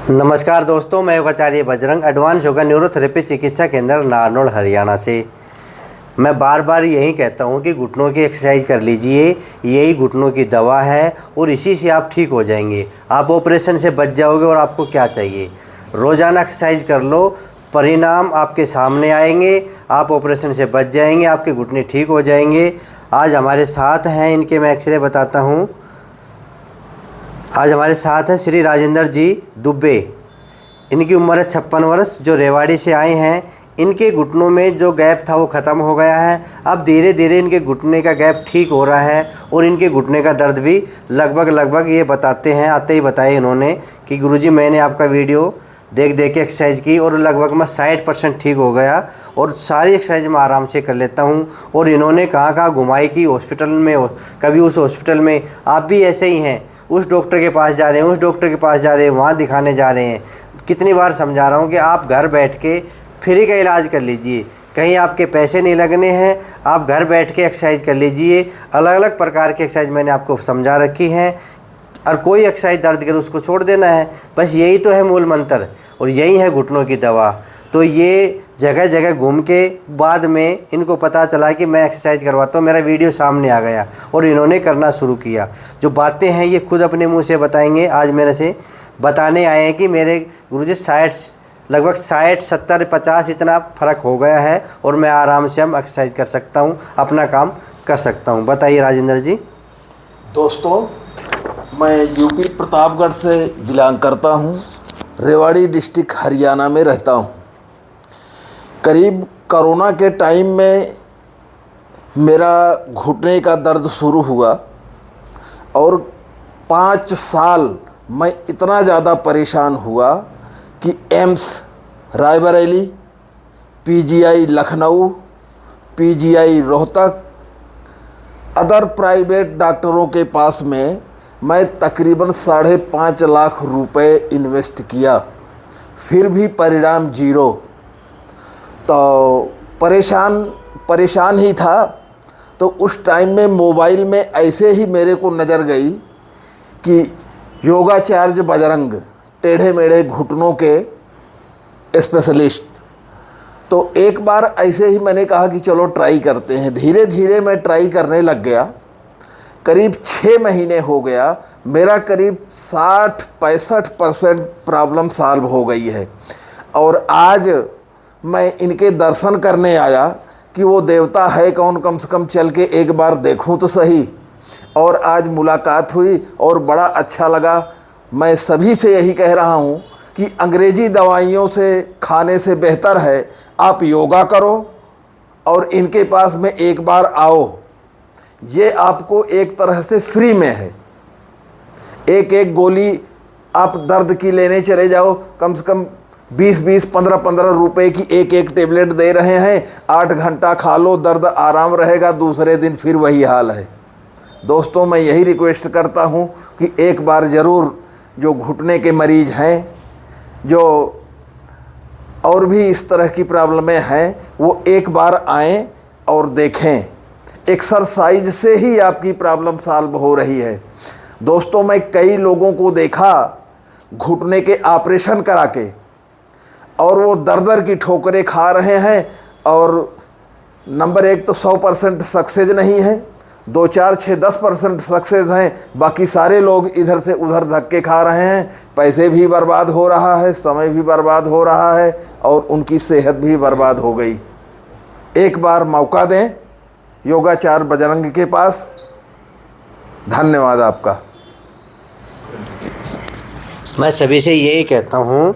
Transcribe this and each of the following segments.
नमस्कार दोस्तों, मैं योगाचार्य बजरंग एडवांस योगा न्यूरोथेरेपी चिकित्सा केंद्र नारनौल हरियाणा से। मैं बार बार यही कहता हूँ कि घुटनों की एक्सरसाइज कर लीजिए, यही घुटनों की दवा है और इसी से आप ठीक हो जाएंगे। आप ऑपरेशन से बच जाओगे और आपको क्या चाहिए। रोज़ाना एक्सरसाइज कर लो, परिणाम आपके सामने आएंगे, आप ऑपरेशन से बच जाएंगे, आपके घुटने ठीक हो जाएंगे। आज हमारे साथ हैं, इनके मैं एक्सरे बताता हूँ। आज हमारे साथ हैं श्री राजेंद्र जी दुबे। इनकी उम्र है 56 वर्ष, जो रेवाड़ी से आए हैं। इनके घुटनों में जो गैप था वो ख़त्म हो गया है। अब धीरे धीरे इनके घुटने का गैप ठीक हो रहा है और इनके घुटने का दर्द भी लगभग ये बताते हैं, आते ही बताए इन्होंने कि गुरुजी मैंने आपका वीडियो देख के एक्सरसाइज की और लगभग मैं 60% ठीक हो गया और सारी एक्सरसाइज मैं आराम से कर लेता हूँ। और इन्होंने कहाँ घुमाई कि हॉस्पिटल में कभी उस हॉस्पिटल में आप भी ऐसे ही हैं, उस डॉक्टर के पास जा रहे हैं, उस डॉक्टर के पास जा रहे हैं, वहाँ दिखाने जा रहे हैं। कितनी बार समझा रहा हूँ कि आप घर बैठ के फ्री का इलाज कर लीजिए, कहीं आपके पैसे नहीं लगने हैं। आप घर बैठ के एक्सरसाइज कर लीजिए। अलग अलग प्रकार की एक्सरसाइज मैंने आपको समझा रखी हैं और कोई एक्सरसाइज दर्द करे उसको छोड़ देना है, बस यही तो है मूल मंत्र और यही है घुटनों की दवा। तो ये जगह जगह घूम के बाद में इनको पता चला कि मैं एक्सरसाइज करवाता हूँ, मेरा वीडियो सामने आ गया और इन्होंने करना शुरू किया। जो बातें हैं ये खुद अपने मुंह से बताएंगे। आज मेरे से बताने आए हैं कि मेरे गुरुजी लगभग 60, 70, 50 इतना फ़र्क हो गया है और मैं आराम से हम एक्सरसाइज कर सकता हूँ, अपना काम कर सकता हूँ। बताइए राजेंद्र जी। दोस्तों, मैं यूपी प्रतापगढ़ से बिलोंग करता हूँ, रेवाड़ी डिस्ट्रिक्ट हरियाणा में रहता हूँ। करीब कोरोना के टाइम में मेरा घुटने का दर्द शुरू हुआ और 5 साल मैं इतना ज़्यादा परेशान हुआ कि AIIMS Raebareli, PGI Lucknow, PGI Rohtak, other private डॉक्टरों के पास में मैं तकरीबन 5.5 लाख रुपए इन्वेस्ट किया, फिर भी परिणाम जीरो। तो परेशान ही था। तो उस टाइम में मोबाइल में ऐसे ही मेरे को नज़र गई कि योगाचार्य बजरंग, टेढ़े मेढ़े घुटनों के स्पेशलिस्ट। तो एक बार ऐसे ही मैंने कहा कि चलो ट्राई करते हैं। धीरे धीरे मैं ट्राई करने लग गया। करीब 6 महीने हो गया, मेरा करीब 60-65% प्रॉब्लम सॉल्व हो गई है। और आज मैं इनके दर्शन करने आया कि वो देवता है कौन, कम से कम चल के एक बार देखूं तो सही। और आज मुलाकात हुई और बड़ा अच्छा लगा। मैं सभी से यही कह रहा हूँ कि अंग्रेजी दवाइयों से खाने से बेहतर है आप योगा करो और इनके पास में एक बार आओ। ये आपको एक तरह से फ्री में है। एक गोली आप दर्द की लेने चले जाओ, कम से कम 20-20, 15-15 रुपए की एक टेबलेट दे रहे हैं। 8 घंटा खा लो, दर्द आराम रहेगा, दूसरे दिन फिर वही हाल है। दोस्तों, मैं यही रिक्वेस्ट करता हूँ कि एक बार ज़रूर जो घुटने के मरीज़ हैं, जो और भी इस तरह की प्रॉब्लमें हैं, वो एक बार आएँ और देखें। एक्सरसाइज से ही आपकी प्रॉब्लम सॉल्व हो रही है। दोस्तों, मैं कई लोगों को देखा घुटने के ऑपरेशन करा के और वो दर की ठोकरें खा रहे हैं और नंबर 1 तो 100% सक्सेस नहीं है, 2, 4, 6, 10% सक्सेस हैं। बाकी सारे लोग इधर से उधर धक्के खा रहे हैं। पैसे भी बर्बाद हो रहा है, समय भी बर्बाद हो रहा है और उनकी सेहत भी बर्बाद हो गई। एक बार मौका दें योगाचार्य बजरंग के पास। धन्यवाद आपका। मैं सभी से यही कहता हूँ,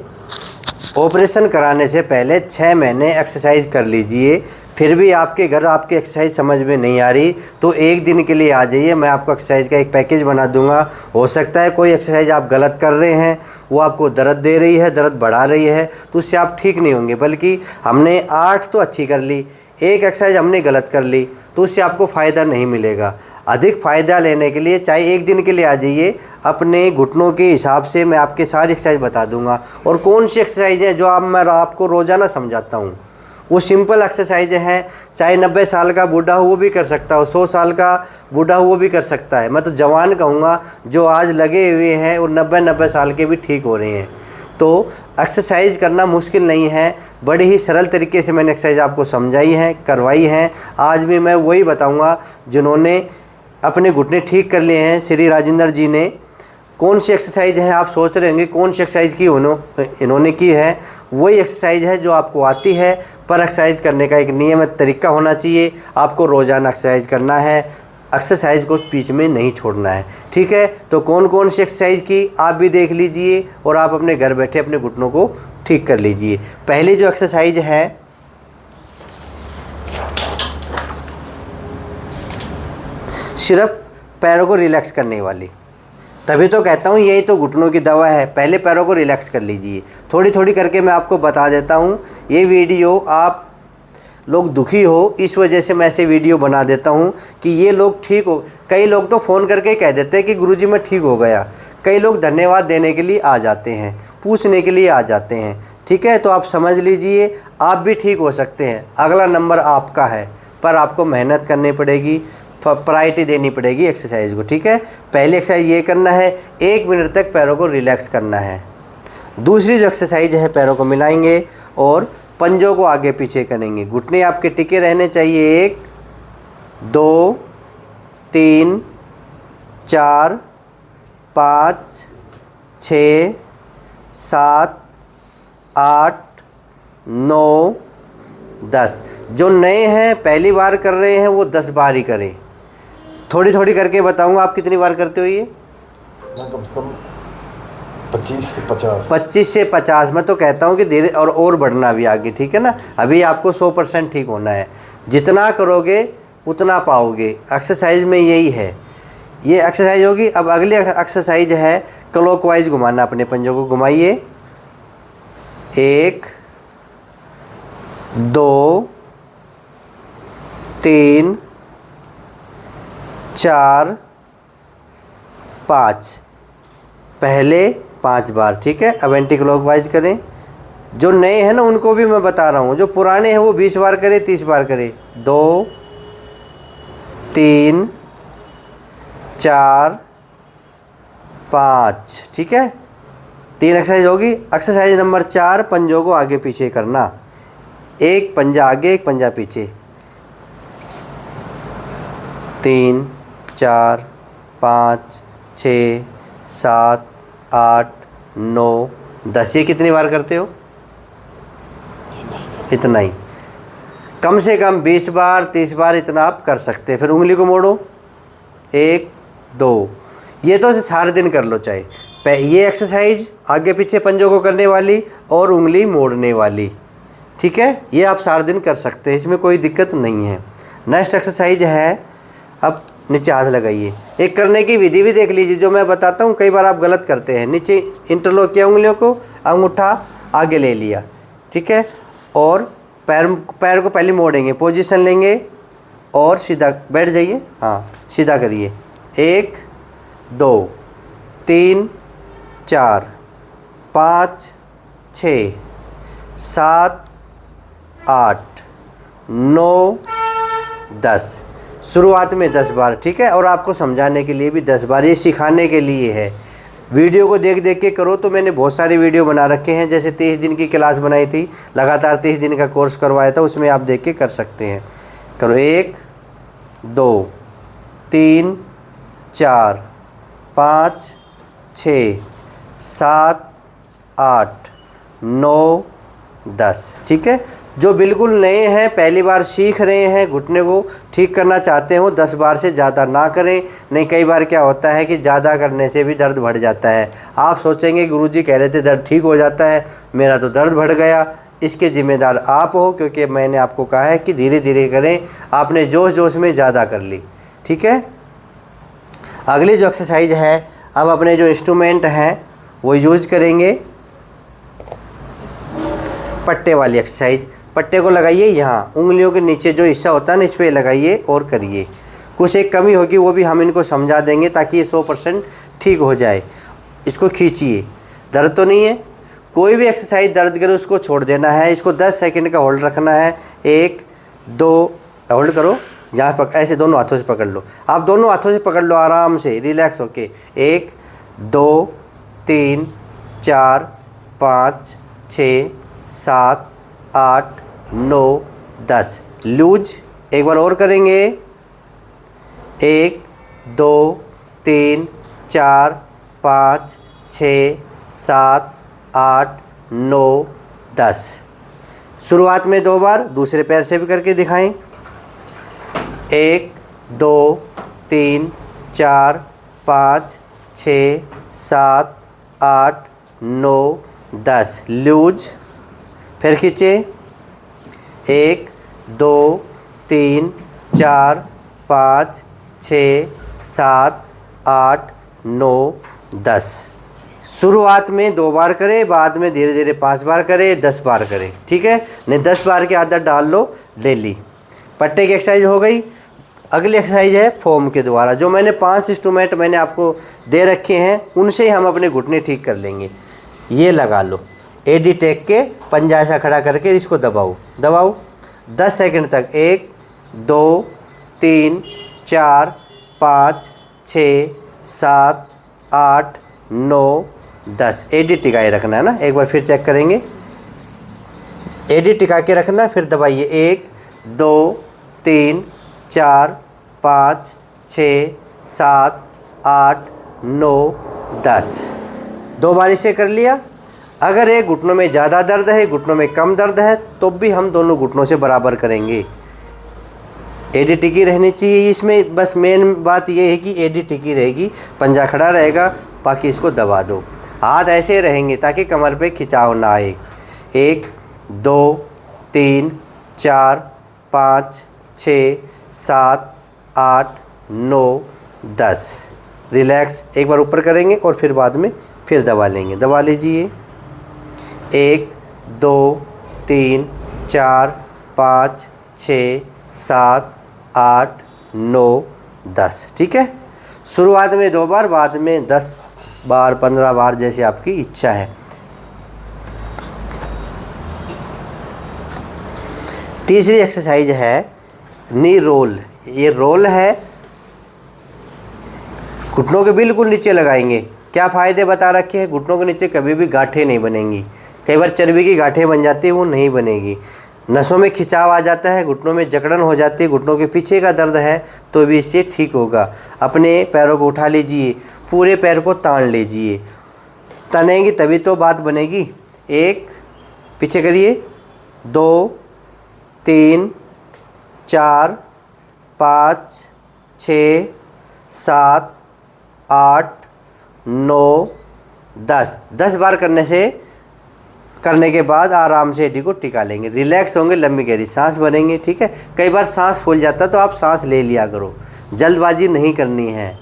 ऑपरेशन कराने से पहले 6 महीने एक्सरसाइज कर लीजिए। फिर भी आपके घर आपकी एक्सरसाइज समझ में नहीं आ रही तो एक दिन के लिए आ जाइए, मैं आपको एक्सरसाइज का एक पैकेज बना दूंगा। हो सकता है कोई एक्सरसाइज आप गलत कर रहे हैं, वो आपको दर्द दे रही है, दर्द बढ़ा रही है, तो उससे आप ठीक नहीं होंगे। बल्कि हमने 8 तो अच्छी कर ली, एक एक्सरसाइज हमने गलत कर ली तो उससे आपको फ़ायदा नहीं मिलेगा। अधिक फ़ायदा लेने के लिए चाहे एक दिन के लिए आ जाइए, अपने घुटनों के हिसाब से मैं आपके सारी एक्सरसाइज बता दूंगा। और कौन सी एक्सरसाइज है जो मैं आपको रोज़ाना समझाता हूँ, वो सिंपल एक्सरसाइज हैं। चाहे 90 साल का बूढ़ा हो वो भी कर सकता हो, 100 साल का बूढ़ा हो वो भी कर सकता है। मैं तो जवान कहूँगा जो आज लगे हुए हैं और 90 साल के भी ठीक हो रहे हैं। तो एक्सरसाइज करना मुश्किल नहीं है, बड़े ही सरल तरीके से मैंने एक्सरसाइज आपको समझाई है, करवाई हैं। आज भी मैं वही बताऊंगा जिन्होंने अपने घुटने ठीक कर लिए हैं। श्री राजेंद्र जी ने कौन सी एक्सरसाइज है, आप सोच रहे होंगे कौन सी एक्सरसाइज की इन्होंने की है। वही एक्सरसाइज है जो आपको आती है, पर एक्सरसाइज करने का एक नियमित तरीका होना चाहिए। आपको रोज़ाना एक्सरसाइज करना है, एक्सरसाइज को बीच में नहीं छोड़ना है, ठीक है। तो कौन कौन सी एक्सरसाइज की आप भी देख लीजिए और आप अपने घर बैठे अपने घुटनों को ठीक कर लीजिए। पहली जो एक्सरसाइज है, सिर्फ पैरों को रिलैक्स करने वाली, तभी तो कहता हूँ यही तो घुटनों की दवा है। पहले पैरों को रिलैक्स कर लीजिए, थोड़ी थोड़ी करके मैं आपको बता देता हूँ। ये वीडियो आप लोग दुखी हो इस वजह से मैं ऐसे वीडियो बना देता हूँ कि ये लोग ठीक हो। कई लोग तो फ़ोन करके कह देते हैं कि गुरुजी मैं ठीक हो गया। कई लोग धन्यवाद देने के लिए आ जाते हैं, पूछने के लिए आ जाते हैं, ठीक है। तो आप समझ लीजिए आप भी ठीक हो सकते हैं। अगला नंबर आपका है, पर आपको मेहनत करनी पड़ेगी, प्रायोरिटी देनी पड़ेगी एक्सरसाइज को, ठीक है। पहली एक्सरसाइज ये करना है, 1 मिनट तक पैरों को रिलैक्स करना है। दूसरी जो एक्सरसाइज है, पैरों को मिलाएंगे और पंजों को आगे पीछे करेंगे। घुटने आपके टिके रहने चाहिए। 1 2 3 4 5 6 7 8 9 10। जो नए हैं पहली बार कर रहे हैं वो 10 बार ही करें। थोड़ी थोड़ी करके बताऊंगा। आप कितनी बार करते हो ये? मैं कम से कम 25 से 50। 25 से 50 मैं तो कहता हूँ कि धीरे और बढ़ना भी आगे, ठीक है ना। अभी आपको 100% ठीक होना है। जितना करोगे उतना पाओगे। एक्सरसाइज में यही है, ये एक्सरसाइज होगी। अब अगली एक्सरसाइज है क्लॉकवाइज घुमाना। अपने पंजों को घुमाइए। 1 2 3 4 5। पहले 5 बार, ठीक है। अब एंटी क्लॉकवाइज करें। जो नए हैं ना उनको भी मैं बता रहा हूँ, जो पुराने हैं वो 20 बार करें, 30 बार करें। 2 3 4 5, ठीक है। 3 एक्सरसाइज होगी। एक्सरसाइज नंबर 4, पंजों को आगे पीछे करना। 1 पंजा आगे, 1 पंजा पीछे। 3 4 5 6 7 8 9 10। ये कितनी बार करते हो? इतना ही। कम से कम 20 बार 30 बार इतना आप कर सकते हैं। फिर उंगली को मोड़ो। 1 2। ये तो सारे दिन कर लो चाहे। ये एक्सरसाइज आगे पीछे पंजों को करने वाली और उंगली मोड़ने वाली, ठीक है। ये आप सारे दिन कर सकते हैं, इसमें कोई दिक्कत नहीं है। नेक्स्ट एक्सरसाइज है, अब नीचे हाथ लगाइए। एक करने की विधि भी देख लीजिए जो मैं बताता हूँ। कई बार आप गलत करते हैं। नीचे इंटरलॉक किया उंगलियों को, अंगूठा आगे ले लिया, ठीक है। और पैर को पहले मोड़ेंगे, पोजीशन लेंगे और सीधा बैठ जाइए। हाँ, सीधा करिए। 1 2 3 4 5 6 7 8 9 10। शुरुआत में 10 बार, ठीक है। और आपको समझाने के लिए भी 10 बार, ये सिखाने के लिए है। वीडियो को देख देख के करो। तो मैंने बहुत सारे वीडियो बना रखे हैं, जैसे 23 दिन की क्लास बनाई थी, लगातार 23 दिन का कोर्स करवाया था, उसमें आप देख के कर सकते हैं। करो। 1 2 3 4 5 6 7 8 9 10, ठीक है। जो बिल्कुल नए हैं, पहली बार सीख रहे हैं, घुटने को ठीक करना चाहते हो, 10 बार से ज़्यादा ना करें। नहीं, कई बार क्या होता है कि ज़्यादा करने से भी दर्द बढ़ जाता है। आप सोचेंगे गुरुजी कह रहे थे दर्द ठीक हो जाता है, मेरा तो दर्द बढ़ गया। इसके ज़िम्मेदार आप हो, क्योंकि मैंने आपको कहा है कि धीरे धीरे करें। आपने जोश जोश में ज़्यादा कर ली, ठीक है। अगली जो एक्सरसाइज है, अब अपने जो इंस्ट्रूमेंट हैं वो यूज करेंगे। पट्टे वाली एक्सरसाइज। पट्टे को लगाइए यहाँ, उंगलियों के नीचे जो हिस्सा होता है ना, इस पर लगाइए और करिए। कुछ एक कमी होगी वो भी हम इनको समझा देंगे ताकि ये 100% ठीक हो जाए। इसको खींचिए। दर्द तो नहीं है। कोई भी एक्सरसाइज दर्द करे उसको छोड़ देना है। इसको 10 सेकंड का होल्ड रखना है। 1 2 होल्ड करो। यहाँ ऐसे दोनों हाथों से पकड़ लो। आप दोनों हाथों से पकड़ लो आराम से, रिलैक्स होके। 1 2 3 4 5 6 7 8 9 10। लूज एक बार और करेंगे। 1 2 3 4 5 6 7 8 9 10। शुरुआत में 2 बार, दूसरे पैर से भी करके दिखाएं। 1 2 3 4 5 6 7 8 9 10। लूज, फिर खींचे। 1 2 3 4 5 6 7 8 9 10। शुरुआत में 2 बार करें, बाद में धीरे धीरे 5 बार करें, 10 बार करें, ठीक है। नहीं 10 बार की आदत डाल लो डेली। पट्टे की एक्सरसाइज हो गई। अगली एक्सरसाइज है फोम के द्वारा। जो मैंने 5 इंस्ट्रूमेंट मैंने आपको दे रखे हैं, उनसे ही हम अपने घुटने ठीक कर लेंगे। ये लगा लो, एडी टेक के पंजा ऐसा खड़ा करके इसको दबाओ दबाओ 10 सेकंड तक। 1 2 3 4 5 6 7 8 9 10। एडी टिकाए रखना है ना। एक बार फिर चेक करेंगे। एडी टिका के रखना, फिर दबाइए। 1 2 3 4 5 6 7 8 9 10। 2 बार इसे कर लिया। अगर एक घुटनों में ज़्यादा दर्द है, घुटनों में कम दर्द है, तो भी हम दोनों घुटनों से बराबर करेंगे। एडी टिकी रहनी चाहिए इसमें। बस मेन बात ये है कि एडी टिकी रहेगी, पंजा खड़ा रहेगा, बाकी इसको दबा दो। हाथ ऐसे रहेंगे ताकि कमर पे खिंचाव ना आए। 1 2 3 4 5 6 7 8 9 10। रिलैक्स। एक बार ऊपर करेंगे और फिर बाद में फिर दबा लेंगे। दबा लीजिए। 1 2 3 4 5 6 7 8 9 10। ठीक है। शुरुआत में 2 बार, बाद में 10 बार 15 बार, जैसे आपकी इच्छा है। तीसरी एक्सरसाइज है नी रोल। ये रोल है, घुटनों के बिल्कुल नीचे लगाएंगे। क्या फ़ायदे बता रखे हैं। घुटनों के नीचे कभी भी गांठें नहीं बनेंगी। कई बार चर्बी की गांठें बन जाती है, वो नहीं बनेगी। नसों में खिंचाव आ जाता है, घुटनों में जकड़न हो जाती है, घुटनों के पीछे का दर्द है, तो भी इससे ठीक होगा। अपने पैरों को उठा लीजिए, पूरे पैर को तान लीजिए। तनेंगी तभी तो बात बनेगी। 1 पीछे करिए, 2 3 4 5 6 7 8 9 10। 10 बार करने के बाद आराम से एडी को टिका लेंगे। रिलैक्स होंगे, लंबी गहरी सांस भरेंगे। ठीक है। कई बार सांस फूल जाता है तो आप सांस ले लिया करो, जल्दबाजी नहीं करनी है,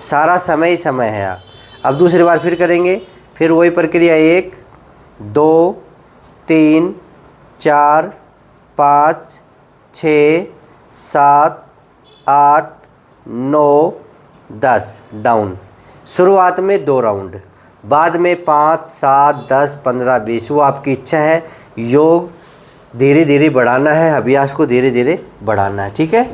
सारा समय ही समय है। अब दूसरी बार फिर करेंगे, फिर वही प्रक्रिया। 1 2 3 4 5 6 7 8 9 10। डाउन। शुरुआत में 2 राउंड, बाद में 5 7 10 15 20, वो आपकी इच्छा है। योग धीरे धीरे बढ़ाना है, अभ्यास को धीरे धीरे बढ़ाना है। ठीक है।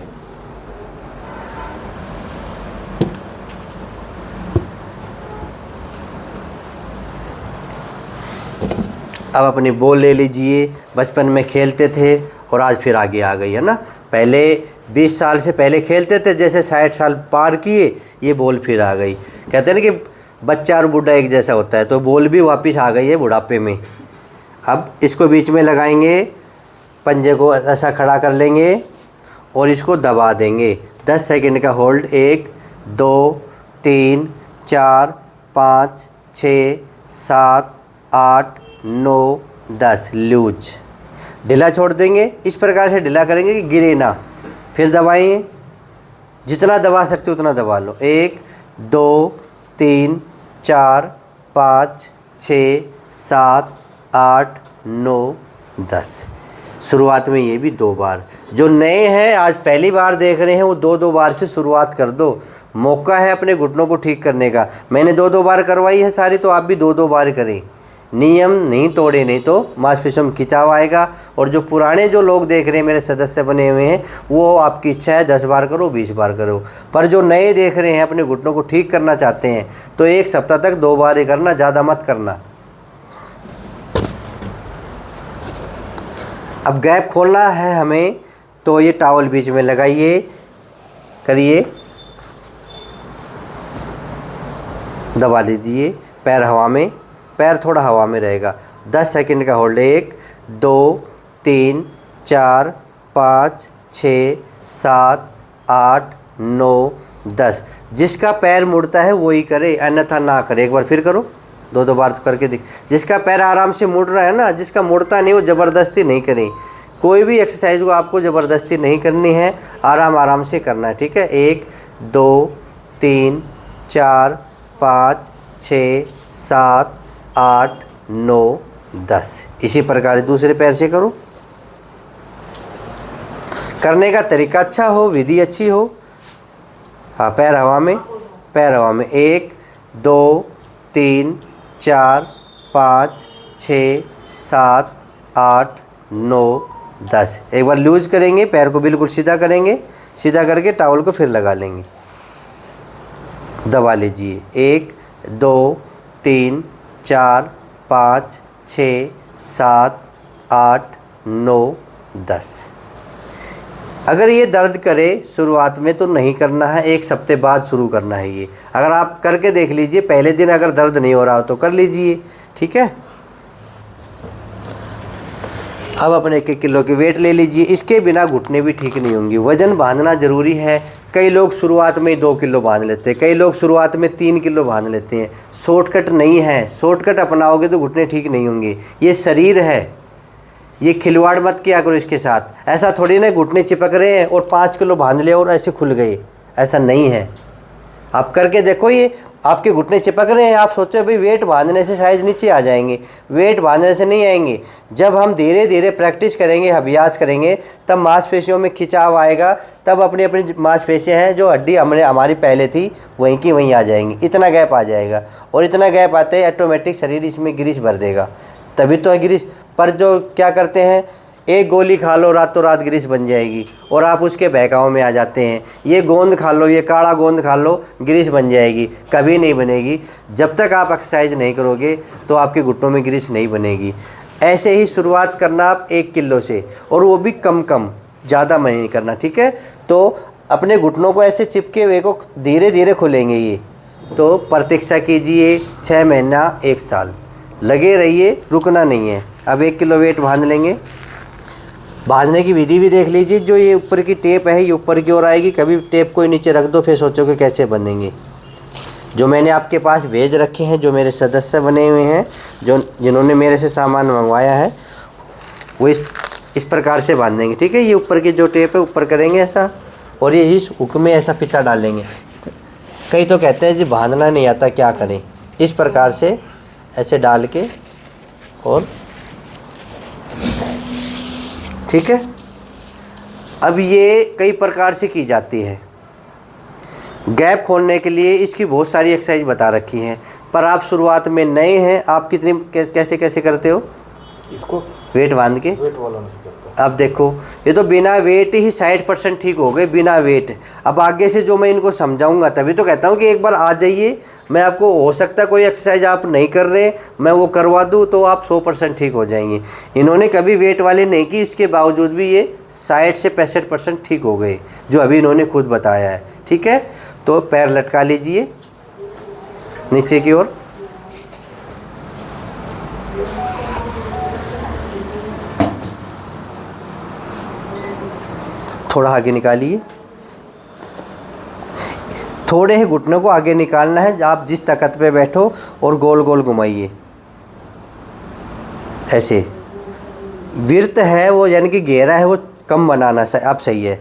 अब अपनी बॉल ले लीजिए। बचपन में खेलते थे और आज फिर आगे आ गई है ना। पहले 20 साल से पहले खेलते थे, जैसे 60 साल पार किए, ये बॉल फिर आ गई। कहते हैं ना कि बच्चा और बूढ़ा एक जैसा होता है, तो बॉल भी वापस आ गई है बुढ़ापे में। अब इसको बीच में लगाएंगे, पंजे को ऐसा खड़ा कर लेंगे और इसको दबा देंगे। 10 सेकंड का होल्ड। 1 2 3 4 5 6 7 8 9 10। लूज। ढीला छोड़ देंगे। इस प्रकार से ढीला करेंगे कि गिरे ना। फिर दबाएं, जितना दबा सकते हो उतना दबा लो। 1 2 3 4 5 6 7 8 9 10। शुरुआत में ये भी 2 बार। जो नए हैं, आज पहली बार देख रहे हैं, वो 2-2 बार से शुरुआत कर दो। मौका है अपने घुटनों को ठीक करने का। मैंने 2-2 बार करवाई है सारी, तो आप भी 2-2 बार करें। नियम नहीं तोड़े, नहीं तो मांसपेशियों में खिंचाव आएगा। और जो पुराने जो लोग देख रहे हैं, मेरे सदस्य बने हुए हैं, वो आपकी इच्छा है 10 बार करो, 20 बार करो। पर जो नए देख रहे हैं, अपने घुटनों को ठीक करना चाहते हैं, तो 1 सप्ताह तक 2 बार ही करना, ज़्यादा मत करना। अब गैप खोलना है हमें, तो ये टॉवल बीच में लगाइए, करिए, दबा दीजिए, पैर हवा में, पैर थोड़ा हवा में रहेगा। 10 सेकंड का होल्ड। 1 2 3 4 5 6 7 8 9 10। जिसका पैर मुड़ता है वही करे, अन्यथा ना करे। एक बार फिर करो, 2 बार तो करके देख। जिसका पैर आराम से मुड़ रहा है ना, जिसका मुड़ता नहीं, वो ज़बरदस्ती नहीं करें। कोई भी एक्सरसाइज को आपको ज़बरदस्ती नहीं करनी है, आराम आराम से करना है, ठीक है। 1 2 3 4 5 6 7 8 9 10। इसी प्रकार दूसरे पैर से करो। करने का तरीका अच्छा हो, विधि अच्छी हो। हाँ, पैर हवा में, पैर हवा में। 1 2 3 4 5 6 7 8 9 10। एक बार लूज करेंगे, पैर को बिल्कुल सीधा करेंगे, सीधा करके टॉवल को फिर लगा लेंगे, दबा लीजिए। 1 2 3 4 5 6 7 8 9 10। अगर ये दर्द करे शुरुआत में तो नहीं करना है, 1 हफ्ते बाद शुरू करना है ये। अगर आप करके देख लीजिए, पहले दिन अगर दर्द नहीं हो रहा हो तो कर लीजिए, ठीक है। अब अपने 1 किलो की वेट ले लीजिए। इसके बिना घुटने भी ठीक नहीं होंगी। वज़न बांधना ज़रूरी है। कई लोग शुरुआत में 2 किलो बांध लेते हैं, कई लोग शुरुआत में 3 किलो बांध लेते हैं। शॉर्टकट नहीं है, शॉर्टकट अपनाओगे तो घुटने ठीक नहीं होंगे। ये शरीर है, ये खिलवाड़ मत किया करो इसके साथ। ऐसा थोड़ी ना घुटने चिपक रहे हैं और 5 किलो बांध लिया और ऐसे खुल गए, ऐसा नहीं है। आप करके देखो, ये आपके घुटने चिपक रहे हैं, आप सोचो भाई वेट बांधने से शायद नीचे आ जाएंगे। वेट बांधने से नहीं आएंगे। जब हम धीरे धीरे प्रैक्टिस करेंगे, अभ्यास करेंगे, तब मांसपेशियों में खिंचाव आएगा। तब अपनी अपनी मांसपेशियाँ हैं जो हड्डी हमारी पहले थी वहीं की वहीं आ जाएंगी। इतना गैप आ जाएगा, और इतना गैप आते ही ऑटोमेटिक शरीर इसमें ग्रीस भर देगा। तभी तो ग्रीस पर जो क्या करते हैं, एक गोली खा लो रातों रात ग्रीस बन जाएगी, और आप उसके बहकाव में आ जाते हैं। ये गोंद खा लो, ये काढ़ा गोंद खा लो, ग्रीस बन जाएगी। कभी नहीं बनेगी। जब तक आप एक्सरसाइज नहीं करोगे तो आपके घुटनों में ग्रीस नहीं बनेगी। ऐसे ही शुरुआत करना आप 1 किलो से, और वो भी कम कम, ज़्यादा नहीं करना, ठीक है। तो अपने घुटनों को ऐसे चिपके हुए को धीरे धीरे खुलेंगे ये। तो प्रतीक्षा कीजिए, 6 महीना 1 साल लगे रहिए, रुकना नहीं है। अब 1 किलो वेट बांध लेंगे। बांधने की विधि भी देख लीजिए। जो ये ऊपर की टेप है, ये ऊपर की ओर आएगी। कभी टेप को नीचे रख दो, फिर सोचोगे कैसे बनेंगे। जो मैंने आपके पास भेज रखे हैं, जो मेरे सदस्य बने हुए हैं, जिन्होंने मेरे से सामान मंगवाया है, वो इस प्रकार से बांधेंगे, ठीक है। ये ऊपर की जो टेप है ऊपर करेंगे ऐसा, और ये इस हुक में ऐसा फीता डालेंगे। कई तो कहते हैं जी बांधना नहीं आता, क्या करें। इस प्रकार से ऐसे डाल के, और ठीक है। अब ये कई प्रकार से की जाती है। गैप खोलने के लिए इसकी बहुत सारी एक्सरसाइज बता रखी हैं, पर आप शुरुआत में नए हैं। आप कितनी कैसे कैसे करते हो इसको? वेट बांध के। वेट वाला नहीं करता। अब देखो, ये तो बिना वेट ही 60% ठीक हो गए, बिना वेट। अब आगे से जो मैं इनको समझाऊंगा, तभी तो कहता हूँ कि एक बार आ जाइए। मैं आपको, हो सकता है कोई एक्सरसाइज आप नहीं कर रहे, मैं वो करवा दूँ तो आप 100% ठीक हो जाएंगे। इन्होंने कभी वेट वाले नहीं की, इसके बावजूद भी ये 60 से 65% ठीक हो गए, जो अभी इन्होंने खुद बताया है, ठीक है। तो पैर लटका लीजिए नीचे की ओर। थोड़ा आगे निकालिए। थोड़े ही घुटनों को आगे निकालना है, आप जिस ताकत पे बैठो, और गोल गोल घुमाइए ऐसे। विर्त है वो, यानी कि घेरा है वो कम बनाना, अब सही है।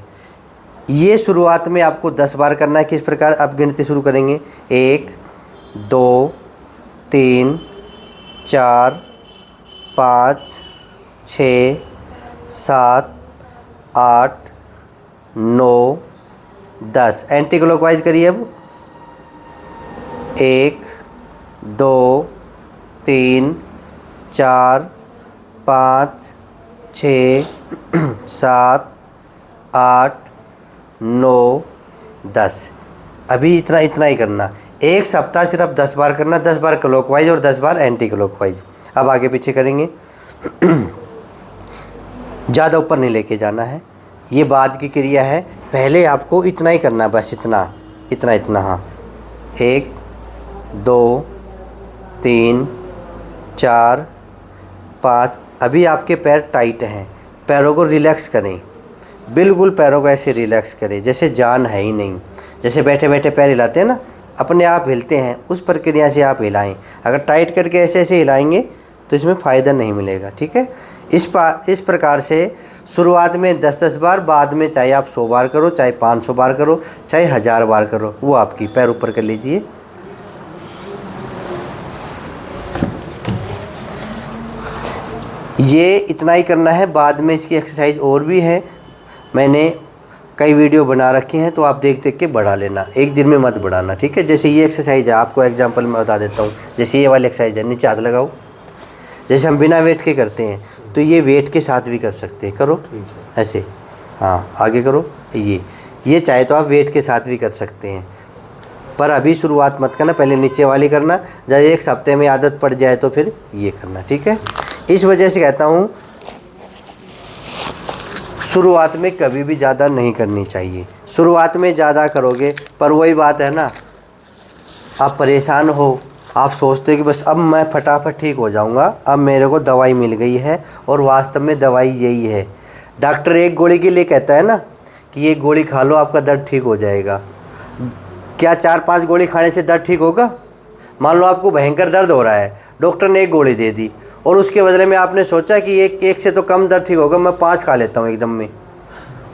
ये शुरुआत में आपको 10 बार करना है। किस प्रकार आप गिनती शुरू करेंगे? 1 2 3 4 5 6 7 8 9 10। एंटी क्लॉकवाइज करिए। अब 1 2 3 4 5 6 7 8 9 10। अभी इतना ही करना। 1 सप्ताह सिर्फ 10 बार करना, 10 बार क्लॉकवाइज और 10 बार एंटी क्लॉकवाइज। अब आगे पीछे करेंगे। ज़्यादा ऊपर नहीं लेके जाना है, ये बाद की क्रिया है। पहले आपको इतना ही करना है, बस इतना इतना इतना। हाँ, 1 2 3 4 5। अभी आपके पैर टाइट हैं, पैरों को रिलैक्स करें, बिल्कुल पैरों को ऐसे रिलैक्स करें जैसे जान है ही नहीं। जैसे बैठे बैठे पैर हिलाते हैं ना, अपने आप हिलते हैं, उस प्रक्रिया से आप हिलाएं। अगर टाइट करके ऐसे ऐसे हिलाएंगे तो इसमें फ़ायदा नहीं मिलेगा, ठीक है। इस प्रकार से शुरुआत में 10-10 बार, बाद में चाहे आप 100 बार करो, चाहे 500 बार करो, चाहे 1000 बार करो, वो आपकी। पैर ऊपर कर लीजिए। ये इतना ही करना है, बाद में इसकी एक्सरसाइज और भी है, मैंने कई वीडियो बना रखे हैं, तो आप देख देख के बढ़ा लेना, एक दिन में मत बढ़ाना, ठीक है। जैसे ये एक्सरसाइज है, आपको एग्जांपल मैं बता देता हूँ। जैसे ये वाली एक्सरसाइज है, नीचे हाथ लगाओ, जैसे हम बिना वेट के करते हैं, तो ये वेट के साथ भी कर सकते हैं। करो ऐसे, हाँ आगे करो। ये चाहे तो आप वेट के साथ भी कर सकते हैं, पर अभी शुरुआत मत करना, पहले नीचे वाली करना। जब 1 हफ्ते में आदत पड़ जाए तो फिर ये करना, ठीक है। इस वजह से कहता हूँ शुरुआत में कभी भी ज़्यादा नहीं करनी चाहिए। शुरुआत में ज़्यादा करोगे, पर वही बात है ना, आप परेशान हो, आप सोचते कि बस अब मैं फटाफट ठीक हो जाऊंगा, अब मेरे को दवाई मिल गई है, और वास्तव में दवाई यही है। डॉक्टर एक गोली के लिए कहता है ना कि ये गोली खा लो, आपका दर्द ठीक हो जाएगा। क्या 4-5 गोली खाने से दर्द ठीक होगा? मान लो आपको भयंकर दर्द हो रहा है, डॉक्टर ने 1 गोली दे दी, और उसके बदले में आपने सोचा कि एक से तो कम दर्द ठीक होगा, मैं 5 खा लेता हूँ एकदम में,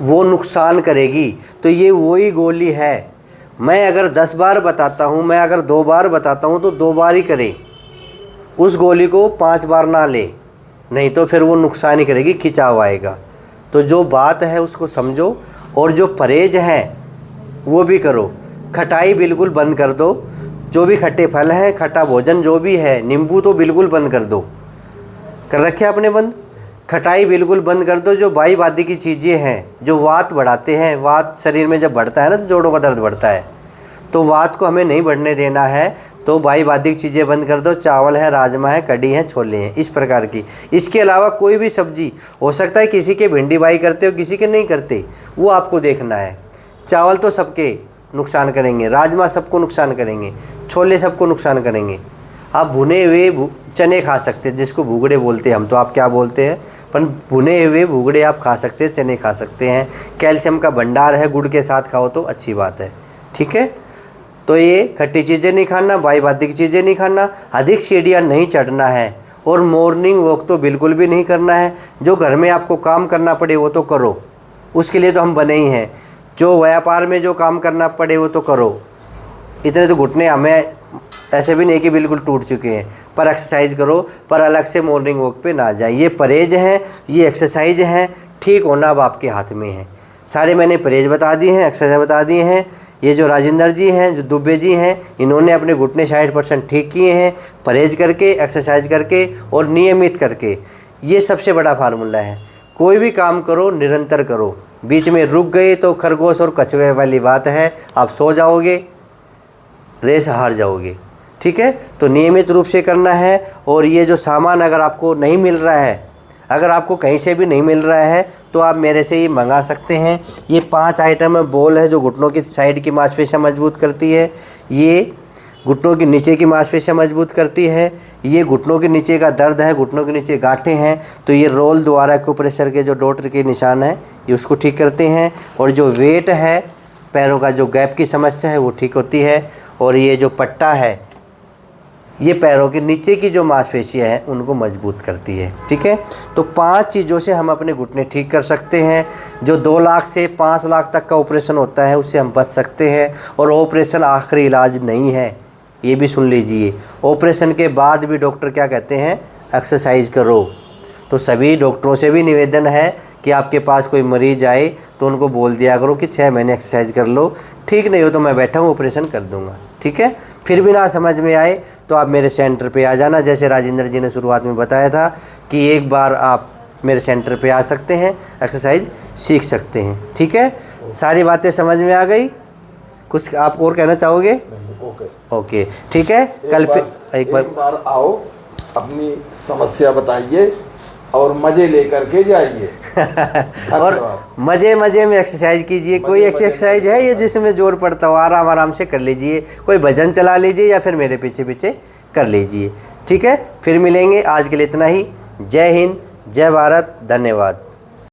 वो नुकसान करेगी। तो ये वही गोली है। मैं अगर 10 बार बताता हूँ, मैं अगर 2 बार बताता हूँ, तो 2 बार ही करें, उस गोली को 5 बार ना ले, नहीं तो फिर वो नुकसान ही करेगी, खिंचाव आएगा। तो जो बात है उसको समझो, और जो परहेज है वो भी करो। खटाई बिल्कुल बंद कर दो, जो भी खट्टे फल हैं, खट्टा भोजन जो भी है, नींबू तो बिल्कुल बंद कर दो। कर रखे आपने बंद? खटाई बिल्कुल बंद कर दो। जो बाई वादी की चीज़ें हैं, जो वात बढ़ाते हैं, वात शरीर में जब बढ़ता है ना, तो जोड़ों का दर्द बढ़ता है, तो वात को हमें नहीं बढ़ने देना है, तो बाई वादी की चीज़ें बंद कर दो। चावल है, राजमा है, कढ़ी है, छोले हैं, इस प्रकार की। इसके अलावा कोई भी सब्जी, हो सकता है किसी के भिंडी बाई करते हो, किसी के नहीं करते, वो आपको देखना है। चावल तो सबके नुकसान करेंगे, राजमा सबको नुकसान करेंगे, छोले सबको नुकसान करेंगे। आप भुने हुए चने खा सकते हैं, जिसको भूगड़े बोलते हैं हम, तो आप क्या बोलते हैं, पर भुने हुए भूगड़े आप खा सकते हैं, चने खा सकते हैं। कैल्शियम का भंडार है, गुड़ के साथ खाओ तो अच्छी बात है, ठीक है। तो ये खट्टी चीज़ें नहीं खाना, बाई वादी की चीज़ें नहीं खाना, अधिक सीढ़ियाँ नहीं चढ़ना है, और मॉर्निंग वॉक तो बिल्कुल भी नहीं करना है। जो घर में आपको काम करना पड़े वो तो करो, उसके लिए तो हम बने ही हैं। जो व्यापार में जो काम करना पड़े वो तो करो। इतने तो घुटने हमें ऐसे भी नहीं कि बिल्कुल टूट चुके हैं, पर एक्सरसाइज करो, पर अलग से मॉर्निंग वॉक पे ना जाए। ये परहेज हैं, ये एक्सरसाइज हैं, ठीक होना अब आपके हाथ में है। सारे मैंने परहेज बता दिए हैं, एक्सरसाइज बता दिए हैं। ये जो राजेंद्र जी हैं, जो दुबे जी हैं, इन्होंने अपने घुटने 60% ठीक किए हैं, परहेज करके, एक्सरसाइज करके और नियमित करके। ये सबसे बड़ा फार्मूला है। कोई भी काम करो, निरंतर करो, बीच में रुक गए तो खरगोश और कछुए वाली बात है, आप सो जाओगे, रेस हार जाओगे, ठीक है। तो नियमित रूप से करना है। और ये जो सामान अगर आपको नहीं मिल रहा है, अगर आपको कहीं से भी नहीं मिल रहा है, तो आप मेरे से ये मंगा सकते हैं। ये 5 आइटम बॉल है, जो घुटनों की साइड की मांसपेशियां मजबूत करती है, ये घुटनों के नीचे की मांसपेशियां मजबूत करती है, ये घुटनों के नीचे का दर्द है, घुटनों के नीचे गांठें हैं, तो ये रोल द्वारा एक्यूप्रेशर के जो डॉक्टर के निशान है, ये उसको ठीक करते हैं। और जो वेट है, पैरों का जो गैप की समस्या है, वो ठीक होती है। और ये जो पट्टा है, ये पैरों के नीचे की जो मांसपेशियां हैं उनको मजबूत करती है, ठीक है। तो 5 चीज़ों से हम अपने घुटने ठीक कर सकते हैं। जो 2 लाख से 5 लाख तक का ऑपरेशन होता है, उससे हम बच सकते हैं। और ऑपरेशन आखिरी इलाज नहीं है, ये भी सुन लीजिए। ऑपरेशन के बाद भी डॉक्टर क्या कहते हैं, एक्सरसाइज करो। तो सभी डॉक्टरों से भी निवेदन है कि आपके पास कोई मरीज आए तो उनको बोल दिया करो कि 6 महीने एक्सरसाइज कर लो, ठीक नहीं हो तो मैं बैठा हूँ, ऑपरेशन कर दूँगा, ठीक है। फिर भी ना समझ में आए तो आप मेरे सेंटर पे आ जाना। जैसे राजेंद्र जी ने शुरुआत में बताया था कि एक बार आप मेरे सेंटर पे आ सकते हैं, एक्सरसाइज सीख सकते हैं, ठीक है। सारी बातें समझ में आ गई? कुछ आप और कहना चाहोगे? ओके, ठीक है। कल पे एक बार आओ, अपनी समस्या बताइए और मज़े लेकर के जाइए। और धन्यवाद। मज़े मज़े में एक्सरसाइज कीजिए। कोई मज़े में एक्सरसाइज है ये जिसमें जोर पड़ता हो, आराम आराम से कर लीजिए। कोई भजन चला लीजिए या फिर मेरे पीछे पीछे कर लीजिए। ठीक है, फिर मिलेंगे। आज के लिए इतना ही। जय हिंद, जय भारत, धन्यवाद।